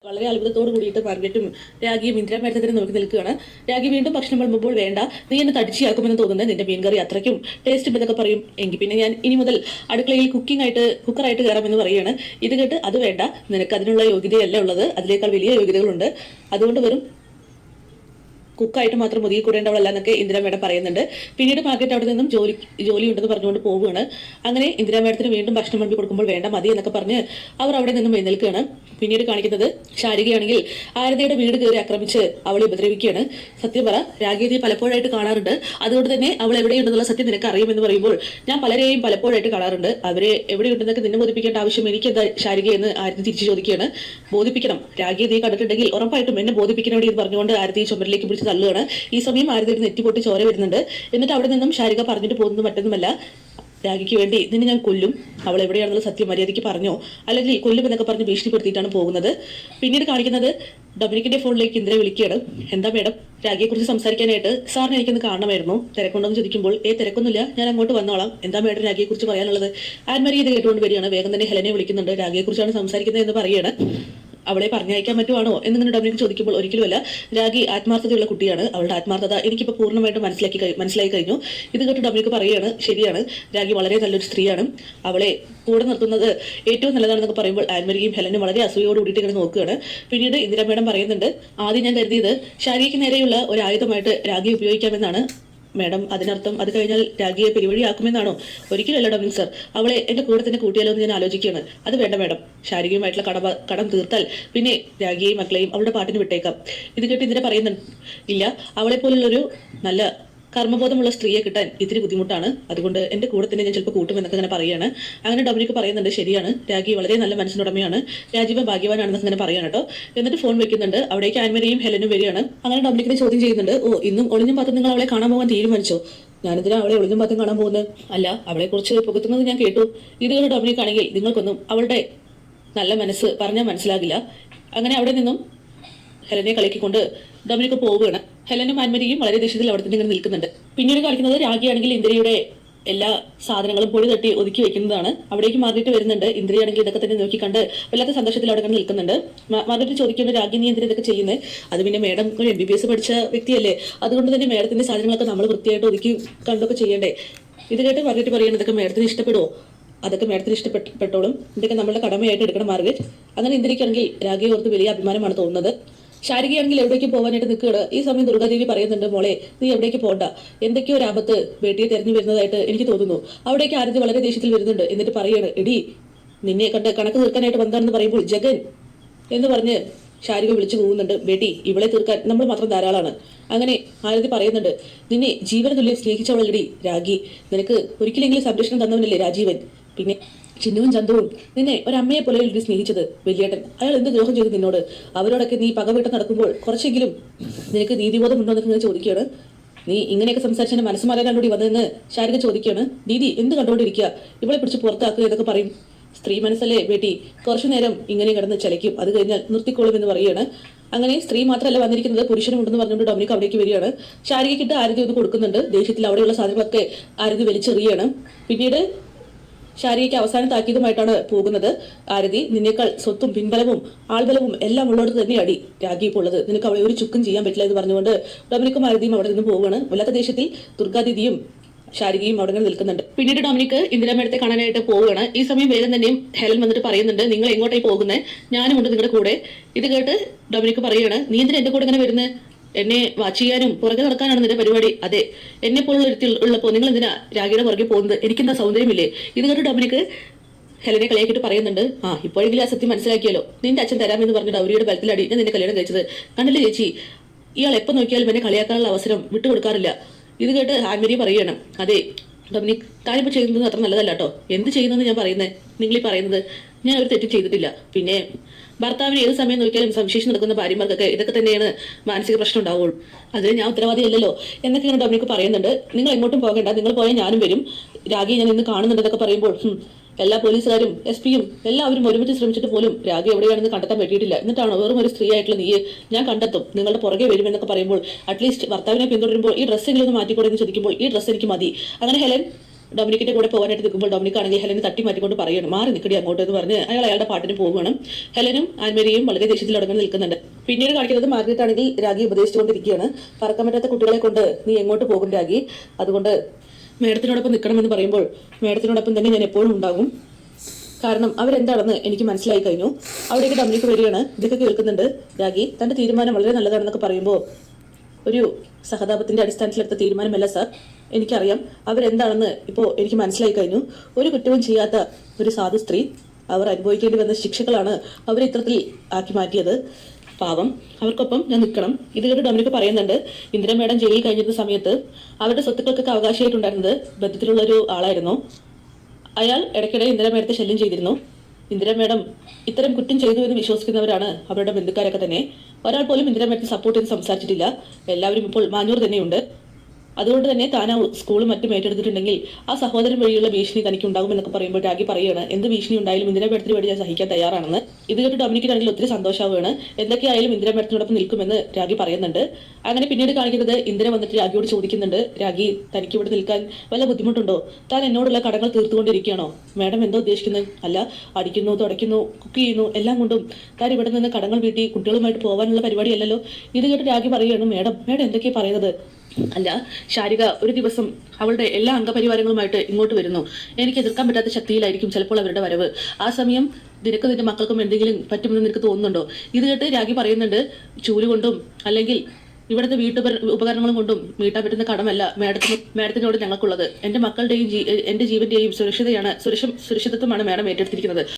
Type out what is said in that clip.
വളരെ അത്ഭുതത്തോട് കൂടിയിട്ട് മാർഗരറ്റും രാഗിയും ഇന്ദിരാമേഡത്തിനെ നോക്കി നിൽക്കുകയാണ്. രാഗി വീണ്ടും ഭക്ഷണം വിളമ്പുമ്പോൾ വേണ്ട, നീ എന്നെ തടിച്ചിയാക്കുമെന്ന് തോന്നുന്നത് നിന്റെ മീൻകറി അത്രയ്ക്കും ടേസ്റ്റ് ഉണ്ടെന്നൊക്കെ പറയും. എങ്കിൽ പിന്നെ ഞാൻ ഇനി മുതൽ അടുക്കളയിൽ കുക്കറായിട്ട് കയറാമെന്ന് പറയുകയാണ്. ഇത് കേട്ട് അത് വേണ്ട, നിനക്ക് അതിനുള്ള യോഗ്യതയല്ല ഉള്ളത്, അതിനേക്കാൾ വലിയ യോഗ്യതകളുണ്ട്, അതുകൊണ്ട് വെറും കുക്കായിട്ട് മാത്രം ഒതുങ്ങി കൂടേണ്ടവളല്ല എന്നൊക്കെ ഇന്ദിരാ മേഡം പറയുന്നുണ്ട്. പിന്നീട് മാർഗരറ്റ് അവിടെ നിന്നും ജോലി ഉണ്ടെന്ന് പറഞ്ഞുകൊണ്ട് പോവുകയാണ്. അങ്ങനെ ഇന്ദിരാ മേഡത്തിന് വീണ്ടും ഭക്ഷണം വിളമ്പി കൊടുക്കുമ്പോൾ വേണ്ട, മതി എന്നൊക്കെ പറഞ്ഞ് അവർ അവിടെ നിന്നും എഴുന്നേൽക്കുകയാണ്. പിന്നീട് കാണിക്കുന്നത് ശാരികയാണെങ്കിൽ ആരതിയുടെ വീട് കയറി ആക്രമിച്ച് അവളെ ഉപദ്രവിക്കുകയാണ്. സത്യം പറ, രാഗിയെ പലപ്പോഴായിട്ട് കാണാറുണ്ട്, അതുകൊണ്ട് തന്നെ അവൾ എവിടെയുണ്ടെന്നുള്ള സത്യം നിനക്ക് അറിയുമെന്ന് പറയുമ്പോൾ ഞാൻ പലരെയും പലപ്പോഴായിട്ട് കാണാറുണ്ട്, അവരെ എവിടെയുണ്ടെന്നൊക്കെ നിന്നെ ബോധിപ്പിക്കേണ്ട ആവശ്യം എനിക്ക് എന്താ ശാരിക എന്ന് ആരതി തിരിച്ചു ചോദിക്കുകയാണ്. ബോധിപ്പിക്കണം, രാഗിയെ നീ കണ്ടിട്ടുണ്ടെങ്കിൽ ഉറപ്പായിട്ടും എന്നെ ബോധിപ്പിക്കണം എന്ന് പറഞ്ഞുകൊണ്ട് ആരതി ചുമരിലേക്ക് പിടിച്ച് തള്ളുകയാണ്. ഈ സമയം ആരതിയുടെ നെറ്റിപ്പൊട്ടി ചോര വരുന്നുണ്ട്. എന്നിട്ട് അവിടെ നിന്നും ശാരിക പറഞ്ഞിട്ട് പോകുന്നത് മറ്റൊന്നുമല്ല, രാഗിക്ക് വേണ്ടി നിന്നെ ഞാൻ കൊല്ലും, അവൾ എവിടെയാണെന്നുള്ള സത്യം മര്യാദയ്ക്ക് പറഞ്ഞോ, അല്ലെങ്കിൽ കൊല്ലും എന്നൊക്കെ പറഞ്ഞ് ഭീഷണിപ്പെടുത്തിയിട്ടാണ് പോകുന്നത്. പിന്നീട് കാണിക്കുന്നത് ഡൊമിനിക്കിന്റെ ഫോണിലേക്ക് ഇന്ദിര വിളിക്കുകയാണ്. എന്താ മേഡം, രാഗിയെക്കുറിച്ച് സംസാരിക്കാനായിട്ട് സാറിന് എനിക്കൊന്ന് കാണണമായിരുന്നു, തിരക്കുണ്ടോന്ന് ചോദിക്കുമ്പോൾ തിരക്കൊന്നുമില്ല, ഞാൻ അങ്ങോട്ട് വന്നോളാം, എന്താ മേഡം രാഗിയെക്കുറിച്ച് പറയാനുള്ളത്? ആൻമരി ഇത് കേട്ടുകൊണ്ട് വരികയാണ്. വേഗം തന്നെ ഹെലനെ വിളിക്കുന്നുണ്ട്. രാഗിയെക്കുറിച്ചാണ് സംസാരിക്കുന്നത് എന്ന് പറയുകയാണ്. അവളെ പറഞ്ഞയക്കാൻ പറ്റുവാണോ എന്നിങ്ങനെ ഡൊമിനിക് ചോദിക്കുമ്പോൾ ഒരിക്കലുമല്ല, രാഗി ആത്മാർത്ഥതയുള്ള കുട്ടിയാണ്, അവളുടെ ആത്മാർത്ഥത എനിക്കിപ്പോൾ പൂർണ്ണമായിട്ട് മനസ്സിലായി കഴിഞ്ഞു. ഇത് കേട്ട് ഡൊമിനിക് പറയുകയാണ്, ശരിയാണ്, രാഗി വളരെ നല്ലൊരു സ്ത്രീയാണ്, അവളെ കൂടെ നിർത്തുന്നത് ഏറ്റവും നല്ലതാണെന്നൊക്കെ പറയുമ്പോൾ ആൻമരിയും ഹെലനും വളരെ അസൂയോട് കൂടിയിട്ട് ഇങ്ങനെ നോക്കുകയാണ്. പിന്നീട് ഇന്ദിരാ മേഡം പറയുന്നുണ്ട്, ആദ്യം ഞാൻ കരുതിയത് ശാരികയ്ക്ക് നേരെയുള്ള ഒരു ആയുധമായിട്ട് രാഗി ഉപയോഗിക്കാമെന്നാണ് മേഡം, അതിനർത്ഥം അത് കഴിഞ്ഞാൽ രാഗിയെ പെരുവഴിയാക്കുമെന്നാണോ? ഒരിക്കലല്ല ഡൊമിനിക് സർ, അവളെ എന്റെ കൂടെ തന്നെ കൂട്ടിയാലോ എന്ന് ഞാൻ ആലോചിക്കുകയാണ്. അത് വേണ്ട മേഡം, ശാരികയുമായിട്ടുള്ള കടം തീർത്താൽ പിന്നെ രാഗിയെയും മക്കളെയും അവളുടെ പാട്ടിന് വിട്ടേക്കാം. ഇത് കേട്ട് ഇതിനെ പറയുന്നുണ്ട്, ഇല്ല, അവളെ പോലുള്ളൊരു നല്ല കർമ്മബോധമുള്ള സ്ത്രീയെ കിട്ടാൻ ഇത്തിരി ബുദ്ധിമുട്ടാണ്, അതുകൊണ്ട് എന്റെ കൂടെ തന്നെ ഞാൻ ചിലപ്പോൾ കൂട്ടുമെന്നൊക്കെ ഇങ്ങനെ പറയുകയാണ്. അങ്ങനെ ഡൊമിനിക് പറയുന്നുണ്ട്, ശരിയാണ്, രാഗി വളരെ നല്ല മനസ്സിനുടമയാണ്, രാജീവൻ ഭാഗ്യവാനാണെന്നൊക്കെ ഇങ്ങനെ പറയാണ് കേട്ടോ. എന്നിട്ട് ഫോൺ വെക്കുന്നുണ്ട്. അവിടേക്ക് ആൻമരിയും ഹെലനും വരികയാണ്. അങ്ങനെ ഡൊമിനിക്കിനെ ചോദ്യം ചെയ്യുന്നുണ്ട്, ഓ, ഇന്നും ഒളിഞ്ഞും പാത്തും നിങ്ങൾ അവളെ കാണാൻ പോകാൻ തീരുമാനിച്ചോ? ഞാനിതിനാ അവളെ ഒളിഞ്ഞും പാത്തും കാണാൻ പോകുന്നത്? അല്ല, അവളെ കുറിച്ച് പുകത്തുന്നത് ഞാൻ കേട്ടു. ഇതുപോലെ ഡൊമിനിക് ആണെങ്കിൽ നിങ്ങൾക്കൊന്നും അവളുടെ നല്ല മനസ്സ് പറഞ്ഞാൽ മനസ്സിലാകില്ല. അങ്ങനെ അവിടെ നിന്നും ഹെലനെ കളിക്കൊണ്ട് ഡൊമിനിക് പോവുകയാണ്. ഹെലനും ആൻമരിയും വളരെ ദേഷ്യത്തിൽ അവിടെ തന്നെ ഇങ്ങനെ നിൽക്കുന്നുണ്ട്. പിന്നീട് കളിക്കുന്നത് രാഗിയാണെങ്കിൽ ഇന്ദിരയുടെ എല്ലാ സാധനങ്ങളും പൊടി തട്ടി ഒതുക്കി വെക്കുന്നതാണ്. അവിടേക്ക് മാർഗരറ്റ് വരുന്നുണ്ട്. ഇന്ദിരയാണെങ്കിൽ ഇതൊക്കെ തന്നെ നോക്കി കണ്ട് വല്ലാത്ത സന്തോഷത്തിൽ അവിടെ നിൽക്കുന്നുണ്ട്. മാർഗരറ്റ് ചോദിക്കേണ്ട, രാഗി നീ എന്തിനാ ഇതൊക്കെ ചെയ്യുന്നത്? അത് പിന്നെ മേഡം ഒരു MBBS പഠിച്ച വ്യക്തിയല്ലേ, അതുകൊണ്ട് തന്നെ മേഡത്തിന്റെ സാധനങ്ങളൊക്കെ നമ്മൾ വൃത്തിയായിട്ട് ഒതുക്കി കണ്ടൊക്കെ ചെയ്യണ്ടേ? ഇത് കേട്ട് മാർഗരറ്റ് പറയുന്നത്, ഇതൊക്കെ മേഡത്തിന് ഇഷ്ടപ്പെടുമോ? അതൊക്കെ മേഡത്തിന് ഇഷ്ടപ്പെട്ടോളും, ഇതൊക്കെ നമ്മുടെ കടമയായിട്ട് എടുക്കണം മാർഗരറ്റ്. അങ്ങനെ ഇന്ദിരയ്ക്കാണെങ്കിൽ രാഗിയെ ഓർത്ത് വലിയ അഭിമാനമാണ് തോന്നുന്നത്. ശാരികയാണെങ്കിൽ എവിടേക്ക് പോകാനായിട്ട് നിൽക്കുകയാണ്. ഈ സമയം ദുർഗാദേവി പറയുന്നുണ്ട്, മോളെ നീ എവിടേക്ക് പോകണ്ട, എന്തൊക്കെയോ ഒരു ആപത്ത് ബേട്ടിയെ തെരഞ്ഞു വരുന്നതായിട്ട് എനിക്ക് തോന്നുന്നു. അവിടേക്ക് ആരതി വളരെ ദേഷ്യത്തിൽ വരുന്നുണ്ട്. എന്നിട്ട് പറയാണ്, എടി നിന്നെ കണ്ട് കണക്ക് തീർക്കാനായിട്ട് വന്നാണെന്ന് പറയുമ്പോൾ ജഗൻ എന്ന് പറഞ്ഞ് ശാരിക വിളിച്ചു പോകുന്നുണ്ട്. ബേട്ടി, ഇവളെ തീർക്കാൻ നമ്മൾ മാത്രം ധാരാളമാണ്. അങ്ങനെ ആരതി പറയുന്നുണ്ട്, നിന്നെ ജീവന തുല്യം സ്നേഹിച്ചവളല്ലടി രാഗി, നിനക്ക് ഒരിക്കലെങ്കിലും സംരക്ഷണം തന്നവനല്ലേ രാജീവൻ, പിന്നെ ചിന്നുവും ചന്തുവും നിന്നെ ഒരമ്മയെ പോലെ എഴുതി സ്നേഹിച്ചത് വലിയേട്ടൻ, അയാൾ എന്ത് ദ്രോഹം ചെയ്തു നിന്നോട്? അവരോടൊക്കെ നീ പകവീട്ടം നടക്കുമ്പോൾ കുറച്ചെങ്കിലും നിനക്ക് നീതിബോധം ഉണ്ടോ എന്നൊക്കെ ഇങ്ങനെ ചോദിക്കുകയാണ്. നീ ഇങ്ങനെയൊക്കെ സംസാരിച്ചെന്നെ മനസ്സ് മാറാനാണ്ടി വന്നതെന്ന് ശാരിക ചോദിക്കുകയാണ്. ദീദി എന്ത് കണ്ടുകൊണ്ടിരിക്കുക, ഇവളെ പിടിച്ച് പുറത്താക്കുക എന്നൊക്കെ പറയും. സ്ത്രീ മനസ്സല്ലേ ബേട്ടി, കുറച്ചു നേരം ഇങ്ങനെ കിടന്ന് ചലയ്ക്കും, അത് കഴിഞ്ഞാൽ നിർത്തിക്കോളും എന്ന് പറയുകയാണ്. അങ്ങനെ സ്ത്രീ മാത്രമല്ല വന്നിരിക്കുന്നത്, പുരുഷനും ഉണ്ടെന്ന് പറഞ്ഞുകൊണ്ട് ഡൊമിനിക് അവിടേക്ക് വരികയാണ്. ശാരികയ്ക്കിട്ട് ആരതി ഒന്ന് കൊടുക്കുന്നുണ്ട്. ദേഷ്യത്തിൽ അവിടെയുള്ള സാധനങ്ങളൊക്കെ ആരതി വലിച്ചെറിയാണ്. പിന്നീട് ശാരികയ്ക്ക് അവസാനം താക്കീതുമായിട്ടാണ് പോകുന്നത്. ആരതി, നിന്നേക്കാൾ സ്വത്തും പിൻബലവും ആൾബലവും എല്ലാം ഉള്ളോട് തന്നെയാണ് രാഗി ഇപ്പോൾ ഉള്ളത്, നിനക്ക് അവളെ ഒരു ചുക്കും ചെയ്യാൻ പറ്റില്ല എന്ന് പറഞ്ഞുകൊണ്ട് ഡൊമിനിക്കും ആരതിയും അവിടെ നിന്ന് പോവുകയാണ്. വല്ലാത്ത ദേഷ്യത്തിൽ ദുർഗാദീദിയും ശാരികയും അവിടെ നിൽക്കുന്നുണ്ട്. പിന്നീട് ഡൊമിനിക് ഇന്ദിരാ മേഡത്തെ കാണാനായിട്ട് പോവുകയാണ്. ഈ സമയം വേഗം തന്നെയും ഹെലൻ വന്നിട്ട് പറയുന്നുണ്ട്, നിങ്ങൾ എങ്ങോട്ടായി പോകുന്നത്? ഞാനും ഉണ്ട് നിങ്ങളുടെ കൂടെ. ഇത് കേട്ട് ഡൊമിനിക് പറയുകയാണ്, നീ എന്തിനാ എന്റെ കൂടെ ഇങ്ങനെ വരുന്നത്? എന്നെ വാച്ച് ചെയ്യാനും പുറകെ നടക്കാനാണ് നിന്റെ പരിപാടി? അതെ, എന്നെ പോലുള്ള ഉള്ളപ്പോൾ നിങ്ങൾ എന്തിനാ രാഗിയുടെ പുറകെ പോകുന്നത്? എനിക്കെന്താ സൗന്ദര്യമില്ലേ? ഇത് കേട്ട് ഡൊമിനിക് ഹെലനെ കളിയാക്കിയിട്ട് പറയുന്നുണ്ട്, ഇപ്പോഴെങ്കിലും ആ സത്യം മനസ്സിലാക്കിയല്ലോ, നിന്റെ അച്ഛൻ തരാമെന്ന് പറഞ്ഞ ഡൗരിയുടെ ബലത്തിലടി ഞാൻ നിന്നെ കല്യാണം കഴിച്ചത്, കണ്ടില്ലേ ചേച്ചി, ഇയാൾ എപ്പോൾ നോക്കിയാലും എന്നെ കളിയാക്കാനുള്ള അവസരം വിട്ടുകൊടുക്കാറില്ല. ഇത് കേട്ട് ആൻമരി പറയുകയാണ്, അതെ ഡൊമിനിക്, താനിപ്പോൾ ചെയ്യുന്നത് അത്ര നല്ലതല്ല കേട്ടോ. എന്ത് ചെയ്യുന്നതെന്ന് ഞാൻ പറയുന്നത്, നിങ്ങളീ പറയുന്നത് ഞാൻ ഒരു തെറ്റും ചെയ്തിട്ടില്ല. പിന്നെ ഭർത്താവിന് ഏത് സമയം നോക്കിയാലും സംശയിച്ച് നടക്കുന്ന ഭാര്യമാർക്കൊക്കെ ഇതൊക്കെ തന്നെയാണ് മാനസിക പ്രശ്നം ഉണ്ടാവുള്ളൂ, അതിന് ഞാൻ ഉത്തരവാദിയല്ലല്ലോ എന്നൊക്കെ ഇങ്ങനെ ഡൊമിനിക് പറയുന്നുണ്ട്. നിങ്ങൾ എങ്ങോട്ടും പോകേണ്ട, നിങ്ങൾ പോയാൽ ഞാനും വരും, രാഗി ഞാൻ ഇന്ന് കാണുന്നുണ്ടെന്നൊക്കെ പറയുമ്പോൾ എല്ലാ പോലീസുകാരും SP-യും എല്ലാവരും ഒരുമിച്ച് ശ്രമിച്ചിട്ട് പോലും രാഗി എവിടെയാണെന്ന് കണ്ടെത്താൻ പറ്റിയിട്ടില്ല. എന്നിട്ടാണോ വെറും ഒരു സ്ത്രീ ആയിട്ടുള്ള നീ ഞാൻ കണ്ടെത്തും, നിങ്ങളുടെ പുറകെ വരുമെന്നൊക്കെ പറയുമ്പോൾ അറ്റ്ലീസ്റ്റ് ഭർത്താവിനെ പിന്തുടരുമ്പോൾ ഈ ഡ്രസ്സെങ്കിലും ഒന്ന് മാറ്റിക്കൂടെ എന്ന് ചോദിക്കുമ്പോൾ ഈ ഡ്രസ്സ് എനിക്ക് മതി. അങ്ങനെ ഹെലൻ ഡൊമിനിക്കിന്റെ കൂടെ പോകാനായിട്ട് നിൽക്കുമ്പോൾ ഡൊമിനിക് ആണെങ്കിൽ ഹെലനെ തട്ടി മാറ്റിക്കൊണ്ട് പറയണം മാറി നിൽക്കടി അങ്ങോട്ട് എന്ന് പറഞ്ഞ് അയാൾ അയാളുടെ പാട്ടിന് പോവുകയാണ്. ഹെലനും ആൻമേരിയും വളരെ ദേഷ്യത്തിൽ അടങ്ങി നിൽക്കുന്നുണ്ട്. പിന്നീട് കാണിക്കുന്നത് മാർഗരറ്റ് ആണെങ്കിൽ രാഗി ഉപദേശിച്ചുകൊണ്ടിരിക്കുകയാണ്. പറക്കാൻ പറ്റാത്ത കുട്ടികളെ കൊണ്ട് നീ എങ്ങോട്ട് പോകും രാഗി, അതുകൊണ്ട് മേഡത്തിനോടൊപ്പം നിൽക്കണമെന്ന് പറയുമ്പോൾ മേഡത്തിനോടൊപ്പം തന്നെ ഞാൻ എപ്പോഴും ഉണ്ടാകും, കാരണം അവരെന്താണെന്ന് എനിക്ക് മനസ്സിലായി കഴിഞ്ഞു. അവിടേക്ക് ഡൊമിനിക് വരികയാണ്. ഇതൊക്കെ കേൾക്കുന്നുണ്ട് രാഗി. തന്റെ തീരുമാനം വളരെ നല്ലതാണെന്നൊക്കെ പറയുമ്പോൾ ഒരു സഹതാപത്തിന്റെ അടിസ്ഥാനത്തിലെടുത്ത തീരുമാനമല്ല സാർ, എനിക്കറിയാം അവരെന്താണെന്ന് ഇപ്പോൾ എനിക്ക് മനസ്സിലായി കഴിഞ്ഞു. ഒരു കുറ്റവും ചെയ്യാത്ത ഒരു സാധു സ്ത്രീ, അവർ അനുഭവിക്കേണ്ടി വന്ന ശിക്ഷകളാണ് അവരെ ഇത്തരത്തിൽ ആക്കി മാറ്റിയത്. പാവം, അവർക്കൊപ്പം ഞാൻ നിൽക്കണം. ഇത് കേട്ട് ഡൊമിനിക് പറയുന്നുണ്ട്, ഇന്ദിര മേഡം ജയിലിൽ കഴിഞ്ഞിരുന്ന സമയത്ത് അവരുടെ സ്വത്തുക്കൾക്കൊക്കെ അവകാശിയായിട്ടുണ്ടായിരുന്നത് ബന്ധത്തിലുള്ള ഒരു ആളായിരുന്നു. അയാൾ ഇടയ്ക്കിടെ ഇന്ദിര മേഡത്തെ ശല്യം ചെയ്തിരുന്നു. ഇന്ദിര മേഡം ഇത്തരം കുറ്റം ചെയ്തു എന്ന് വിശ്വസിക്കുന്നവരാണ് അവരുടെ ബന്ധുക്കാരൊക്കെ തന്നെ. ഒരാൾ പോലും ഇന്ദിര മേഡത്തെ സപ്പോർട്ട് ചെയ്ത് സംസാരിച്ചിട്ടില്ല. എല്ലാവരും ഇപ്പോൾ മാഞ്ഞൂർ തന്നെയുണ്ട്. അതുകൊണ്ട് തന്നെ താൻ ആ സ്കൂളും മറ്റും ഏറ്റെടുത്തിട്ടുണ്ടെങ്കിൽ ആ സഹോദരൻ വഴിയുള്ള ഭീഷണി തനിക്ക് ഉണ്ടാകുമെന്നൊക്കെ പറയുമ്പോൾ രാഗി പറയുകയാണ്, എന്ത് ഭീഷണി ഉണ്ടായാലും ഇന്ദിര മേഡത്തിന് വേണ്ടി ഞാൻ സഹിക്കാൻ തയ്യാറാണെന്ന്. ഇത് കേട്ട് ഡൊമിനിക്കിനാണെങ്കിൽ ഒത്തിരി സന്തോഷമാവുകയാണ്. എന്തൊക്കെയായാലും ഇന്ദിര മേഡത്തിനോടൊപ്പം നിൽക്കുമെന്ന് രാഗി പറയുന്നുണ്ട്. അങ്ങനെ പിന്നീട് കാണിക്കുന്നത് ഇന്ദിര വന്നിട്ട് രാഗിയോട് ചോദിക്കുന്നുണ്ട്, രാഗി തനിക്ക് ഇവിടെ നിൽക്കാൻ വല്ല ബുദ്ധിമുട്ടുണ്ടോ? താൻ എന്നോടുള്ള കടങ്ങൾ തീർത്തുകൊണ്ടിരിക്കുകയാണോ? മേഡം എന്തോ ഉദ്ദേശിക്കുന്നത്? അല്ല, അടിക്കുന്നു, തുടയ്ക്കുന്നു, കുക്ക് ചെയ്യുന്നു, എല്ലാം കൊണ്ടും താൻ ഇവിടെ നിന്ന് കടങ്ങൾ വീട്ടി കുട്ടികളുമായിട്ട് പോകാനുള്ള പരിപാടിയല്ലല്ലോ. ഇത് കേട്ട് രാഗി പറയുകയാണ്, മേഡം എന്തൊക്കെയാണ് പറയുന്നത്? അല്ല, ശാരിക ഒരു ദിവസം അവളുടെ എല്ലാ അംഗപരിവാരങ്ങളുമായിട്ട് ഇങ്ങോട്ട് വരുന്നു. എനിക്ക് എതിർക്കാൻ പറ്റാത്ത ശക്തിയിലായിരിക്കും ചിലപ്പോൾ അവരുടെ വരവ്. ആ സമയം നിനക്ക് നിന്റെ മക്കൾക്കും എന്തെങ്കിലും പറ്റുമെന്ന് നിനക്ക് തോന്നുന്നുണ്ടോ? ഇത് കേട്ട് രാഗി പറയുന്നുണ്ട്, ചൂലുകൊണ്ടും അല്ലെങ്കിൽ ഇവിടുത്തെ ഉപകരണങ്ങളും കൊണ്ടും വീട്ടാൻ പറ്റുന്ന കടമല്ല മേഡത്തിനോട് ഞങ്ങൾക്കുള്ളത്. എന്റെ മക്കളുടെയും എന്റെ ജീവന്റെയും സുരക്ഷിതത്വമാണ് മേഡം ഏറ്റെടുത്തിരിക്കുന്നത്.